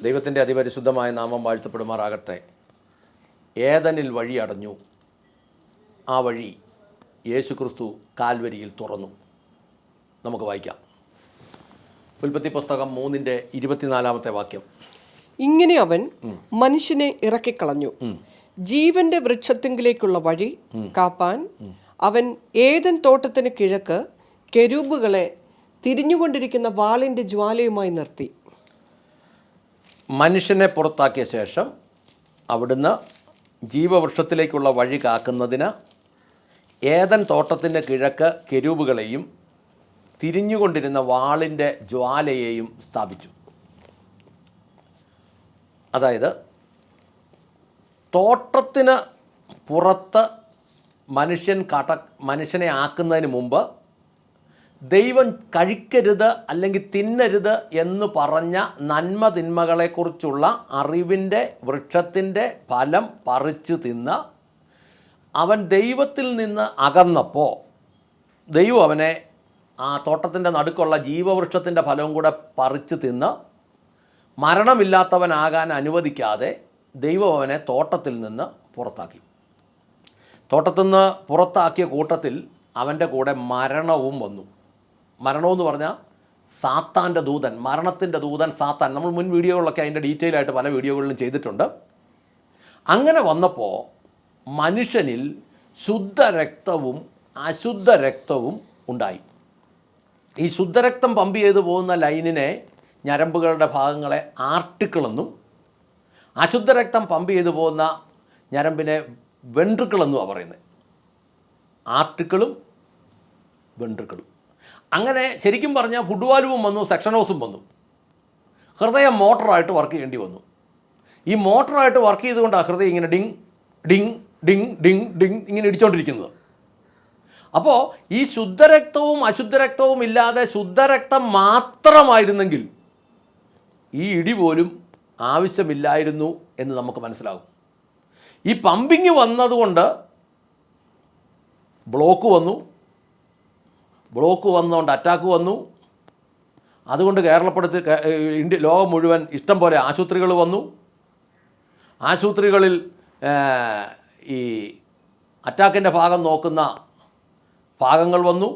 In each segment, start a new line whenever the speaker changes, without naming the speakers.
ദൈവത്തിൻ്റെ അതിപരിശുദ്ധമായ നാമം വാഴ്ത്തപ്പെടുമാറാകട്ടെ. ഏദനിൽ വഴി അടഞ്ഞു, ആ വഴി യേശുക്രിസ്തു കാൽവരിയിൽ തുറന്നു. നമുക്ക് വായിക്കാം. ഉൽപ്പത്തി പുസ്തകം 3:24 വാക്യം.
ഇങ്ങനെ അവൻ മനുഷ്യനെ ഇറക്കിക്കളഞ്ഞു, ജീവന്റെ വൃക്ഷത്തിങ്കിലേക്കുള്ള വഴി കാപ്പാൻ അവൻ ഏദൻ തോട്ടത്തിന് കിഴക്ക് കെരൂബുകളെ തിരിഞ്ഞുകൊണ്ടിരിക്കുന്ന വാളിന്റെ ജ്വാലയുമായി നിർത്തി.
മനുഷ്യനെ പുറത്താക്കിയ ശേഷം അവിടുന്ന് ജീവവൃക്ഷത്തിലേക്കുള്ള വഴി കാക്കുന്നതിന് ഏദൻ തോട്ടത്തിൻ്റെ കിഴക്ക് കെരൂബുകളെയും തിരിഞ്ഞുകൊണ്ടിരുന്ന വാളിൻ്റെ ജ്വാലയെയും സ്ഥാപിച്ചു. അതായത് തോട്ടത്തിന് പുറത്ത് മനുഷ്യനെ ആക്കുന്നതിന് മുമ്പ് ദൈവം കഴിക്കരുത് അല്ലെങ്കിൽ തിന്നരുത് എന്ന് പറഞ്ഞ നന്മ തിന്മകളെക്കുറിച്ചുള്ള അറിവിൻ്റെ വൃക്ഷത്തിൻ്റെ ഫലം പറിച്ചു തിന്ന് അവൻ ദൈവത്തിൽ നിന്ന് അകന്നപ്പോൾ ദൈവം അവനെ ആ തോട്ടത്തിൻ്റെ നടുക്കുള്ള ജീവവൃക്ഷത്തിൻ്റെ ഫലവും കൂടെ പറിച്ചു തിന്ന് മരണമില്ലാത്തവനാകാൻ അനുവദിക്കാതെ ദൈവം അവനെ തോട്ടത്തിൽ നിന്ന് പുറത്താക്കി. തോട്ടത്തിൽ നിന്ന് പുറത്താക്കിയ കൂട്ടത്തിൽ അവൻ്റെ കൂടെ മരണവും വന്നു. മരണമെന്ന് പറഞ്ഞാൽ സാത്താൻ്റെ ദൂതൻ, മരണത്തിൻ്റെ ദൂതൻ സാത്താൻ. നമ്മൾ മുൻ വീഡിയോകളിലൊക്കെ അതിൻ്റെ ഡീറ്റെയിൽ ആയിട്ട് പല വീഡിയോകളിലും ചെയ്തിട്ടുണ്ട്. അങ്ങനെ വന്നപ്പോൾ മനുഷ്യനിൽ ശുദ്ധരക്തവും അശുദ്ധ രക്തവും ഉണ്ടായി. ഈ ശുദ്ധരക്തം പമ്പ് ചെയ്തു പോകുന്ന ലൈനിനെ, ഞരമ്പുകളുടെ ഭാഗങ്ങളെ ആർട്ടിക്കിളെന്നും, അശുദ്ധരക്തം പമ്പ് ചെയ്തു പോകുന്ന ഞരമ്പിനെ വെൻട്രിക്കിളെന്നുമാണ് പറയുന്നത്. ആർട്ടിക്കിളും വെൻട്രിക്കിളും. അങ്ങനെ ശരിക്കും പറഞ്ഞാൽ ഫുട്ബോളും വന്നു, സെക്ഷനോസും വന്നു. ഹൃദയം മോട്ടറായിട്ട് വർക്ക് ചെയ്യേണ്ടി വന്നു. ഈ മോട്ടറായിട്ട് വർക്ക് ചെയ്തുകൊണ്ടാണ് ഹൃദയം ഇങ്ങനെ Ding Ding Ding Ding Ding ഇങ്ങനെ ഇടിച്ചുകൊണ്ടിരിക്കുന്നത്. അപ്പോൾ ഈ ശുദ്ധരക്തവും അശുദ്ധരക്തവും ഇല്ലാതെ ശുദ്ധരക്തം മാത്രമായിരുന്നെങ്കിൽ ഈ ഇടി പോലും ആവശ്യമില്ലായിരുന്നു എന്ന് നമുക്ക് മനസ്സിലാകും. ഈ പമ്പിങ് വന്നതുകൊണ്ട് ബ്ലോക്ക് വന്നുകൊണ്ട് അറ്റാക്ക് വന്നു. അതുകൊണ്ട് ലോകം മുഴുവൻ ഇഷ്ടം പോലെ ആശുപത്രികൾ വന്നു. ആശുപത്രികളിൽ ഈ അറ്റാക്കിൻ്റെ ഭാഗം നോക്കുന്ന ഭാഗങ്ങൾ വന്നു.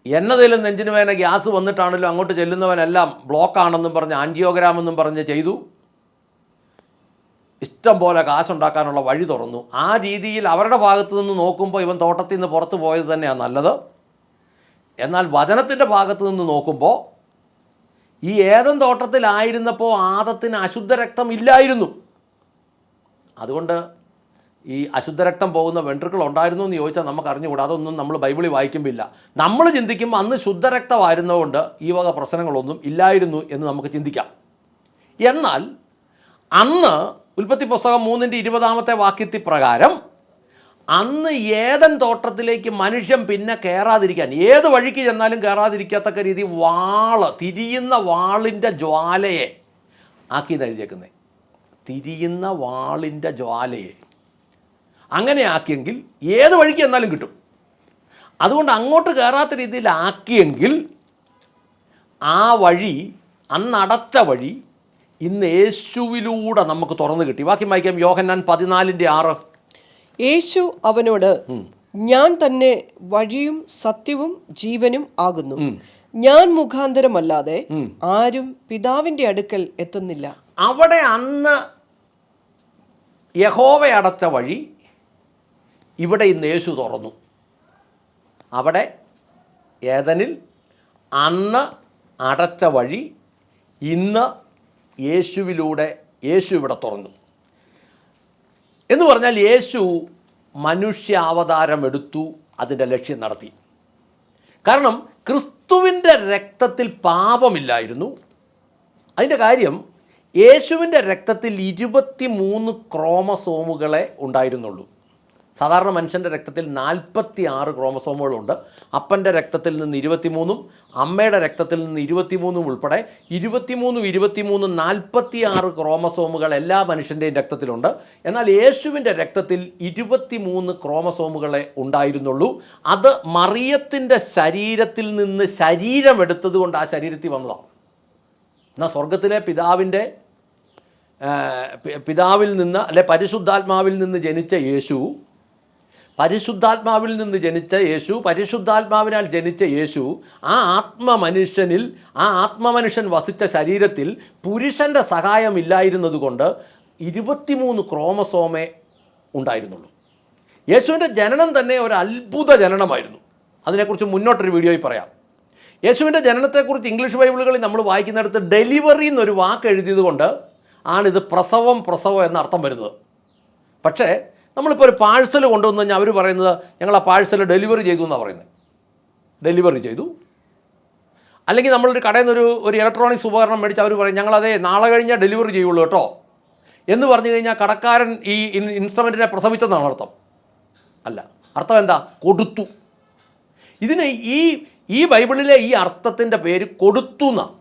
എന്നതേലും നെഞ്ചിന് വേദന ഗ്യാസ് വന്നിട്ടാണല്ലോ അങ്ങോട്ട് ചെല്ലുന്നവനെല്ലാം ബ്ലോക്കാണെന്നും പറഞ്ഞ് ആൻജിയോഗ്രാമെന്നും പറഞ്ഞ് ചെയ്തു. ഇഷ്ടം പോലെ കാശുണ്ടാക്കാനുള്ള വഴി തുറന്നു. ആ രീതിയിൽ അവരുടെ ഭാഗത്തു നിന്ന് നോക്കുമ്പോൾ ഇവൻ തോട്ടത്തിൽ നിന്ന് പുറത്തു പോയത് തന്നെയാണ് നല്ലത്. എന്നാൽ വചനത്തിൻ്റെ ഭാഗത്തു നിന്ന് നോക്കുമ്പോൾ ഈ ഏദൻ തോട്ടത്തിലായിരുന്നപ്പോൾ ആദത്തിന് അശുദ്ധ രക്തം ഇല്ലായിരുന്നു. അതുകൊണ്ട് ഈ അശുദ്ധരക്തം പോകുന്ന വെൻട്രിക്കിൾ ഉണ്ടായിരുന്നു എന്ന് ചോദിച്ചാൽ നമുക്ക് അറിഞ്ഞുകൂടാ. അതൊന്നും നമ്മൾ ബൈബിളിൽ വായിക്കുമ്പോൾ ഇല്ല. നമ്മൾ ചിന്തിക്കുമ്പോൾ അന്ന് ശുദ്ധരക്തമായിരുന്നതുകൊണ്ട് ഈ വക പ്രശ്നങ്ങളൊന്നും ഇല്ലായിരുന്നു എന്ന് നമുക്ക് ചിന്തിക്കാം. എന്നാൽ അന്ന് ഉൽപ്പത്തി പുസ്തകം 3:20 വാക്യത്തിൽ പ്രകാരം അന്ന് ഏദൻ തോട്ടത്തിലേക്ക് മനുഷ്യൻ പിന്നെ കയറാതിരിക്കാൻ, ഏത് വഴിക്ക് ചെന്നാലും കയറാതിരിക്കത്തക്ക രീതി തിരിയുന്ന വാളിൻ്റെ ജ്വാലയെ ആക്കിയെന്ന് എഴുതിയേക്കുന്നത്. തിരിയുന്ന വാളിൻ്റെ ജ്വാലയെ അങ്ങനെ ആക്കിയെങ്കിൽ ഏത് വഴിക്ക് ചെന്നാലും കിട്ടും. അതുകൊണ്ട് അങ്ങോട്ട് കയറാത്ത രീതിയിൽ ആക്കിയെങ്കിൽ ആ വഴി, അന്നടച്ച വഴി, ഇന്ന് യേശുവിലൂടെ നമുക്ക് തുറന്നു കിട്ടി. വാക്യം വായിക്കാം. യോഹന്നാൻ 14:6.
യേശു അവനോട്, ഞാൻ തന്നെ വഴിയും സത്യവും ജീവനും ആകുന്നു. ഞാൻ മുഖാന്തരമല്ലാതെ ആരും പിതാവിന്റെ അടുക്കൽ എത്തുന്നില്ല.
അവിടെ അന്ന് യഹോവ അടച്ച വഴി ഇവിടെ ഇന്ന് യേശു തുറന്നു. അവിടെ ഏദനിൽ അന്ന് അടച്ച വഴി ഇന്ന് യേശു ഇവിടെ തുറന്നു. എന്ന് പറഞ്ഞാൽ യേശു മനുഷ്യാവതാരം എടുത്തു, അതിൻ്റെ ലക്ഷ്യം നടത്തി. കാരണം ക്രിസ്തുവിൻ്റെ രക്തത്തിൽ പാപമില്ലായിരുന്നു. അതിൻ്റെ കാര്യം, യേശുവിൻ്റെ രക്തത്തിൽ 23 ക്രോമസോമുകളെ ഉണ്ടായിരുന്നുള്ളൂ. സാധാരണ മനുഷ്യൻ്റെ രക്തത്തിൽ 46 ക്രോമസോമുകളുണ്ട്. അപ്പൻ്റെ രക്തത്തിൽ നിന്ന് 23ഉം അമ്മയുടെ രക്തത്തിൽ നിന്ന് 23ഉം ഉൾപ്പെടെ 23 46 ക്രോമസോമുകൾ എല്ലാ മനുഷ്യൻ്റെയും രക്തത്തിലുണ്ട്. എന്നാൽ യേശുവിൻ്റെ രക്തത്തിൽ 23 ക്രോമസോമുകളെ ഉണ്ടായിരുന്നുള്ളൂ. അത് മറിയത്തിൻ്റെ ശരീരത്തിൽ നിന്ന് ശരീരമെടുത്തത് കൊണ്ട് ആ ശരീരത്തിൽ വന്നതാണ്. എന്നാൽ സ്വർഗത്തിലെ പിതാവിൽ നിന്ന് അല്ലെ പരിശുദ്ധാത്മാവിൽ നിന്ന് ജനിച്ച യേശു, പരിശുദ്ധാത്മാവിനാൽ ജനിച്ച യേശു ആ ആത്മമനുഷ്യൻ വസിച്ച ശരീരത്തിൽ പുരുഷൻ്റെ സഹായമില്ലായിരുന്നത് കൊണ്ട് 23 ക്രോമസോമേ ഉണ്ടായിരുന്നുള്ളൂ. യേശുവിൻ്റെ ജനനം തന്നെ ഒരു അത്ഭുത ജനനമായിരുന്നു. അതിനെക്കുറിച്ച് മുന്നോട്ടൊരു വീഡിയോയിൽ പറയാം. യേശുവിൻ്റെ ജനനത്തെക്കുറിച്ച് ഇംഗ്ലീഷ് ബൈബിളുകളിൽ നമ്മൾ വായിക്കുന്നിടത്ത് ഡെലിവറി എന്നൊരു വാക്ക് എഴുതിയത് കൊണ്ട് ആണിത് പ്രസവം എന്നർത്ഥം വരുന്നത്. പക്ഷേ നമ്മളിപ്പോൾ ഒരു പാഴ്സൽ കൊണ്ടുവന്ന് കഴിഞ്ഞാൽ അവർ പറയുന്നത് ഞങ്ങൾ ആ പാഴ്സൽ ഡെലിവറി ചെയ്തു എന്നാണ് പറയുന്നത്. ഡെലിവറി ചെയ്തു. അല്ലെങ്കിൽ നമ്മളൊരു കടയിൽ നിന്ന് ഒരു ഇലക്ട്രോണിക്സ് ഉപകരണം മേടിച്ച് അവർ പറയും ഞങ്ങളതേ നാളെ കഴിഞ്ഞാൽ ഡെലിവറി ചെയ്യുള്ളൂ കേട്ടോ എന്ന് പറഞ്ഞു കഴിഞ്ഞാൽ കടക്കാരൻ ഈ ഇൻസ്ട്രുമെൻറ്റിനെ പ്രസവിച്ചെന്നാണ് അർത്ഥം. അല്ല, അർത്ഥം എന്താ? കൊടുത്തു. ഇതിന് ഈ ബൈബിളിലെ ഈ അർത്ഥത്തിൻ്റെ പേര് കൊടുത്തു എന്നാണ്.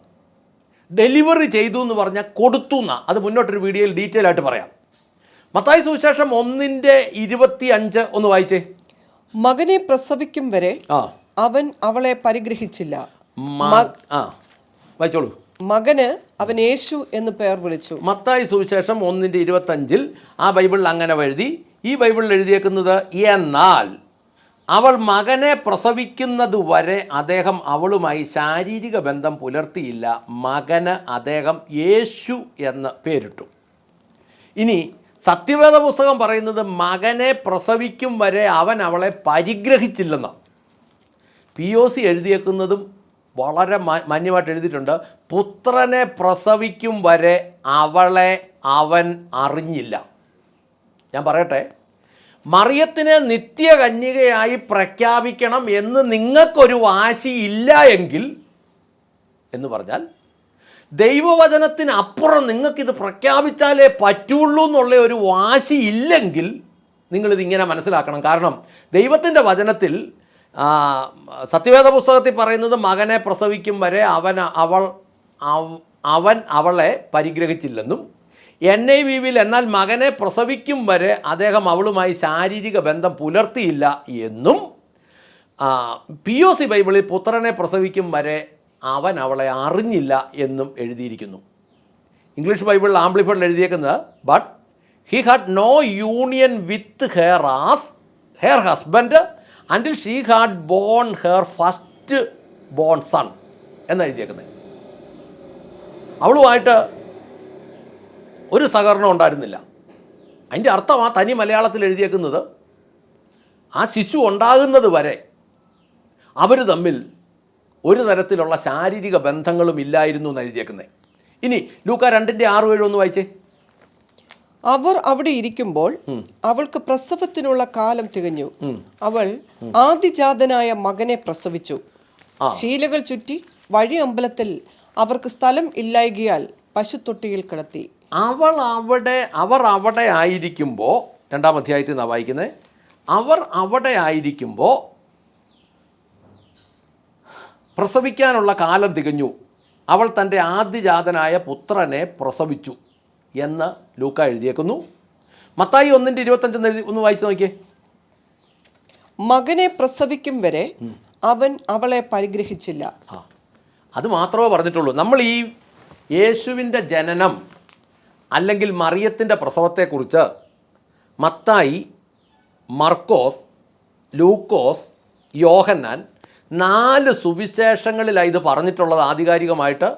ഡെലിവറി ചെയ്തു എന്ന് പറഞ്ഞാൽ കൊടുത്തു എന്നാണ്. അത് മുന്നോട്ടൊരു വീഡിയോയിൽ ഡീറ്റെയിൽ ആയിട്ട് പറയാം. മത്തായി സുവിശേഷം 1:25 ഒന്ന് വായിച്ചേ.
മകനെ പ്രസവിക്കും വരെ അവൻ അവളെ പരിഗ്രഹിച്ചില്ല.
വായിച്ചോളൂ.
മകന് അവൻ യേശു എന്ന് പേർ വിളിച്ചു.
മത്തായി സുവിശേഷം 1:25 ആ ബൈബിളിൽ അങ്ങനെ എഴുതി. ഈ ബൈബിളിൽ എഴുതിയേക്കുന്നത് എന്നാൽ അവൾ മകനെ പ്രസവിക്കുന്നത് വരെ അദ്ദേഹം അവളുമായി ശാരീരിക ബന്ധം പുലർത്തിയില്ല. മകന് അദ്ദേഹം യേശു എന്ന് പേരിട്ടു. ഇനി സത്യവേദ പുസ്തകം പറയുന്നത് മകനെ പ്രസവിക്കും വരെ അവൻ അവളെ പരിഗ്രഹിച്ചില്ലെന്നാണ്. POC എഴുതിയേക്കുന്നതും വളരെ മാന്യമായിട്ട് എഴുതിയിട്ടുണ്ട്. പുത്രനെ പ്രസവിക്കും വരെ അവളെ അവൻ അറിഞ്ഞില്ല. ഞാൻ പറയട്ടെ, മറിയത്തിനെ നിത്യകന്യകയായി പ്രഖ്യാപിക്കണം എന്ന് നിങ്ങൾക്കൊരു വാശിയില്ല എങ്കിൽ എന്ന് പറഞ്ഞാൽ ദൈവവചനത്തിനപ്പുറം നിങ്ങൾക്കിത് പ്രഖ്യാപിച്ചാലേ പറ്റുള്ളൂ എന്നുള്ള ഒരു വാശിയില്ലെങ്കിൽ നിങ്ങളിതിങ്ങനെ മനസ്സിലാക്കണം. കാരണം ദൈവത്തിൻ്റെ വചനത്തിൽ സത്യവേദ പുസ്തകത്തിൽ പറയുന്നത് മകനെ പ്രസവിക്കും വരെ അവൻ അവളെ പരിഗ്രഹിച്ചില്ലെന്നും NIV-ൽ എന്നാൽ മകനെ പ്രസവിക്കും വരെ അദ്ദേഹം അവളുമായി ശാരീരിക ബന്ധം പുലർത്തിയില്ല എന്നും POC ബൈബിളിൽ പുത്രനെ പ്രസവിക്കും വരെ അവൻ അവളെ അറിഞ്ഞില്ല എന്നും എഴുതിയിരിക്കുന്നു. ഇംഗ്ലീഷ് ബൈബിളിൽ ആംപ്ലിഫൈഡിൽ എഴുതിയേക്കുന്നത് but he had no union with her husband until she had borne her first born son എന്നെഴുതിയേക്കുന്നത്. അവളുമായിട്ട് ഒരു സഹകരണം ഉണ്ടായിരുന്നില്ല. അതിൻ്റെ അർത്ഥം ആ തനി മലയാളത്തിൽ എഴുതിയേക്കുന്നത് ആ ശിശു ഉണ്ടാകുന്നത് വരെ അവർ തമ്മിൽ ഒരു തരത്തിലുള്ള ശാരീരിക ബന്ധങ്ങളും ഇല്ലായിരുന്നു എന്ന് എഴുതിയേക്കുന്നത്. ഇനി ലൂക്ക 2:6-7 ഒന്ന് വായിച്ചേ.
അവർ അവിടെ ഇരിക്കുമ്പോൾ അവൾക്ക് പ്രസവത്തിനുള്ള കാലം തികഞ്ഞു. അവൾ ആദിജാതനായ മകനെ പ്രസവിച്ചു. ശീലകൾ ചുറ്റി വഴി അമ്പലത്തിൽ അവർക്ക് സ്ഥലം ഇല്ലായകയാൽ പശുത്തൊട്ടിയിൽ കിടത്തി.
അവർ അവിടെ ആയിരിക്കുമ്പോൾ 2-ാം അധ്യായത്തിൽ നിന്നാണ് വായിക്കുന്നത്. അവർ അവിടെ ആയിരിക്കുമ്പോൾ പ്രസവിക്കാനുള്ള കാലം തികഞ്ഞു. അവൾ തൻ്റെ ആദ്യജാതനായ പുത്രനെ പ്രസവിച്ചു എന്ന് ലൂക്ക എഴുതിയേക്കുന്നു. മത്തായി 1:25 ഒന്ന് വായിച്ചു നോക്കിയേ.
മകനെ പ്രസവിക്കും വരെ അവൻ അവളെ പരിഗ്രഹിച്ചില്ല.
അത് മാത്രമേ പറഞ്ഞിട്ടുള്ളൂ. നമ്മൾ ഈ യേശുവിൻ്റെ ജനനം അല്ലെങ്കിൽ മറിയത്തിൻ്റെ പ്രസവത്തെക്കുറിച്ച് മത്തായി, മർക്കോസ്, ലൂക്കോസ്, യോഹന്നാൻ 4 സുവിശേഷങ്ങളിലാണ് ഇത് പറഞ്ഞിട്ടുള്ളത് ആധികാരികമായിട്ട്.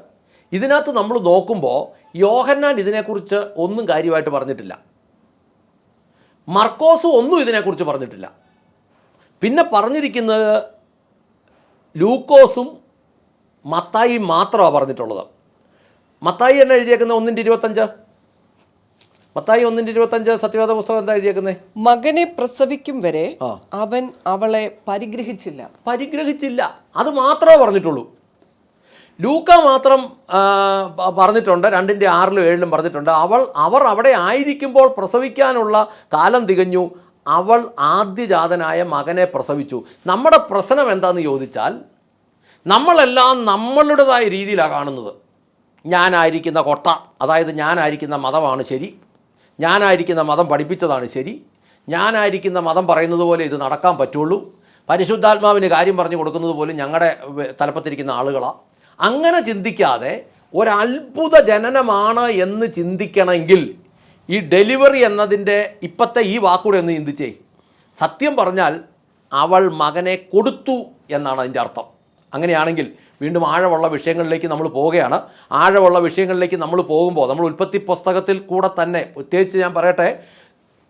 ഇതിനകത്ത് നമ്മൾ നോക്കുമ്പോൾ യോഹന്നാൻ ഇതിനെക്കുറിച്ച് ഒന്നും കാര്യമായിട്ട് പറഞ്ഞിട്ടില്ല. മർക്കോസും ഒന്നും ഇതിനെക്കുറിച്ച് പറഞ്ഞിട്ടില്ല. പിന്നെ പറഞ്ഞിരിക്കുന്നത് ലൂക്കോസും മത്തായി മാത്രമാണ് പറഞ്ഞിട്ടുള്ളത്. മത്തായി എന്നെ എഴുതിയേക്കുന്നത് 1:25. മത്തായി 1:25 സത്യവേദ പുസ്തകം എന്താ എഴുതിയേക്കുന്നത്?
മകനെ പ്രസവിക്കും വരെ അവൻ അവളെ പരിഗ്രഹിച്ചില്ല. അത് മാത്രമേ പറഞ്ഞിട്ടുള്ളൂ. ലൂക്ക മാത്രം പറഞ്ഞിട്ടുണ്ട്. 2:6-7 പറഞ്ഞിട്ടുണ്ട്. അവർ അവിടെ ആയിരിക്കുമ്പോൾ പ്രസവിക്കാനുള്ള കാലം തികഞ്ഞു. അവൾ ആദ്യജാതനായ മകനെ പ്രസവിച്ചു. നമ്മുടെ പ്രശ്നം എന്താണെന്ന് ചോദിച്ചാൽ നമ്മളെല്ലാം നമ്മളുടേതായ രീതിയിലാണ് കാണുന്നത്. ഞാനായിരിക്കുന്ന കൊട്ട, അതായത് ഞാനായിരിക്കുന്ന മതമാണ് ശരി, ഞാനായിരിക്കുന്ന മതം പഠിപ്പിച്ചതാണ് ശരി, ഞാനായിരിക്കുന്ന മതം പറയുന്നത് പോലെ ഇത് നടക്കാൻ പറ്റുള്ളൂ, പരിശുദ്ധാത്മാവിന് കാര്യം പറഞ്ഞു കൊടുക്കുന്നത് പോലും ഞങ്ങളുടെ തലപ്പത്തിരിക്കുന്ന ആളുകളാണ്. അങ്ങനെ ചിന്തിക്കാതെ
ഒരത്ഭുത ജനനമാണ് എന്ന് ചിന്തിക്കണമെങ്കിൽ ഈ ഡെലിവറി എന്നതിൻ്റെ ഇപ്പോഴത്തെ ഈ വാക്കൂടെ ഒന്ന് ചിന്തിച്ചേ. സത്യം പറഞ്ഞാൽ അവൾ മകനെ കൊടുത്തു എന്നാണ് അതിൻ്റെ അർത്ഥം. അങ്ങനെയാണെങ്കിൽ വീണ്ടും ആഴമുള്ള വിഷയങ്ങളിലേക്ക് നമ്മൾ പോവുകയാണ്. ആഴമുള്ള വിഷയങ്ങളിലേക്ക് നമ്മൾ പോകുമ്പോൾ നമ്മൾ ഉൽപ്പത്തി പുസ്തകത്തിൽ കൂടെ തന്നെ പ്രത്യേകിച്ച് ഞാൻ പറയട്ടെ,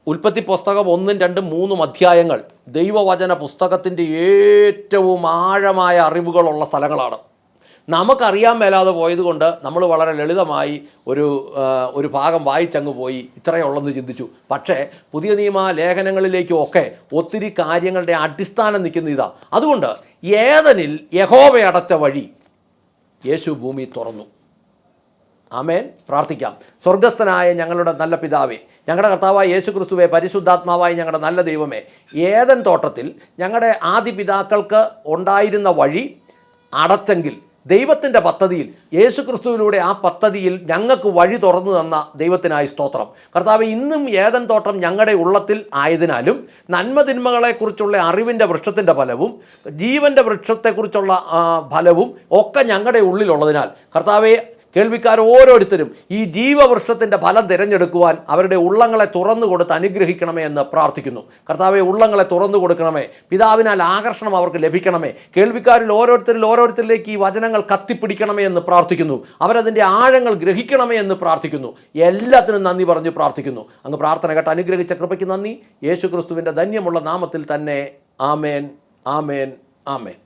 ഉൽപ്പത്തി പുസ്തകം 1, 2, 3 അധ്യായങ്ങൾ ദൈവവചന പുസ്തകത്തിൻ്റെ ഏറ്റവും ആഴമായ അറിവുകളുള്ള സ്ഥലങ്ങളാണ്. നമുക്കറിയാൻ മേലാതെ പോയതുകൊണ്ട് നമ്മൾ വളരെ ലളിതമായി ഒരു ഭാഗം വായിച്ചങ്ങ് പോയി ഇത്രയേ ഉള്ളെന്ന് ചിന്തിച്ചു. പക്ഷേ പുതിയ നിയമ ലേഖനങ്ങളിലേക്കുമൊക്കെ ഒത്തിരി കാര്യങ്ങളുടെ അടിസ്ഥാനം നിൽക്കുന്ന ഇതാ. അതുകൊണ്ട് ഏദനിൽ യഹോവ അടച്ച വഴി യേശു ഭൂമി തുറന്നു. ആമേൻ. പ്രാർത്ഥിക്കാം. സ്വർഗസ്ഥനായ ഞങ്ങളുടെ നല്ല പിതാവേ, ഞങ്ങളുടെ കർത്താവായ യേശു ക്രിസ്തുവേ, പരിശുദ്ധാത്മാവായ ഞങ്ങളുടെ നല്ല ദൈവമേ, ഏദൻ തോട്ടത്തിൽ ഞങ്ങളുടെ ആദി പിതാക്കൾക്ക് ഉണ്ടായിരുന്ന വഴി അടച്ചെങ്കിൽ ദൈവത്തിൻ്റെ പദ്ധതിയിൽ യേശു ക്രിസ്തുവിലൂടെ ആ പദ്ധതിയിൽ ഞങ്ങൾക്ക് വഴി തുറന്നു തന്ന ദൈവത്തിനായി സ്തോത്രം. കർത്താവേ, ഇന്നും ഏദൻ തോട്ടം ഞങ്ങളുടെ ഉള്ളത്തിൽ ആയതിനാലും നന്മതിന്മകളെക്കുറിച്ചുള്ള അറിവിൻ്റെ വൃക്ഷത്തിൻ്റെ ഫലവും ജീവൻ്റെ വൃക്ഷത്തെക്കുറിച്ചുള്ള ഫലവും ഒക്കെ ഞങ്ങളുടെ ഉള്ളിലുള്ളതിനാൽ കർത്താവേ, കേൾവിക്കാർ ഓരോരുത്തരും ഈ ജീവവൃക്ഷത്തിൻ്റെ ഫലം തിരഞ്ഞെടുക്കുവാൻ അവരുടെ ഉള്ളങ്ങളെ തുറന്നു കൊടുത്ത് അനുഗ്രഹിക്കണമേ എന്ന് പ്രാർത്ഥിക്കുന്നു. കർത്താവെ, ഉള്ളങ്ങളെ തുറന്നു കൊടുക്കണമേ. പിതാവിനാൽ ആകർഷണം അവർക്ക് ലഭിക്കണമേ. കേൾവിക്കാരിൽ ഓരോരുത്തരിലേക്ക് ഈ വചനങ്ങൾ കത്തിപ്പിടിക്കണമേ എന്ന് പ്രാർത്ഥിക്കുന്നു. അവരതിൻ്റെ ആഴങ്ങൾ ഗ്രഹിക്കണമേ എന്ന് പ്രാർത്ഥിക്കുന്നു. എല്ലാത്തിനും നന്ദി പറഞ്ഞ് പ്രാർത്ഥിക്കുന്നു. അങ്ങ് പ്രാർത്ഥന കേട്ട് അനുഗ്രഹിച്ച കൃപയ്ക്ക് നന്ദി. യേശു ക്രിസ്തുവിൻ്റെ ധന്യമുള്ള നാമത്തിൽ തന്നെ. ആമേൻ, ആമേൻ, ആമേൻ.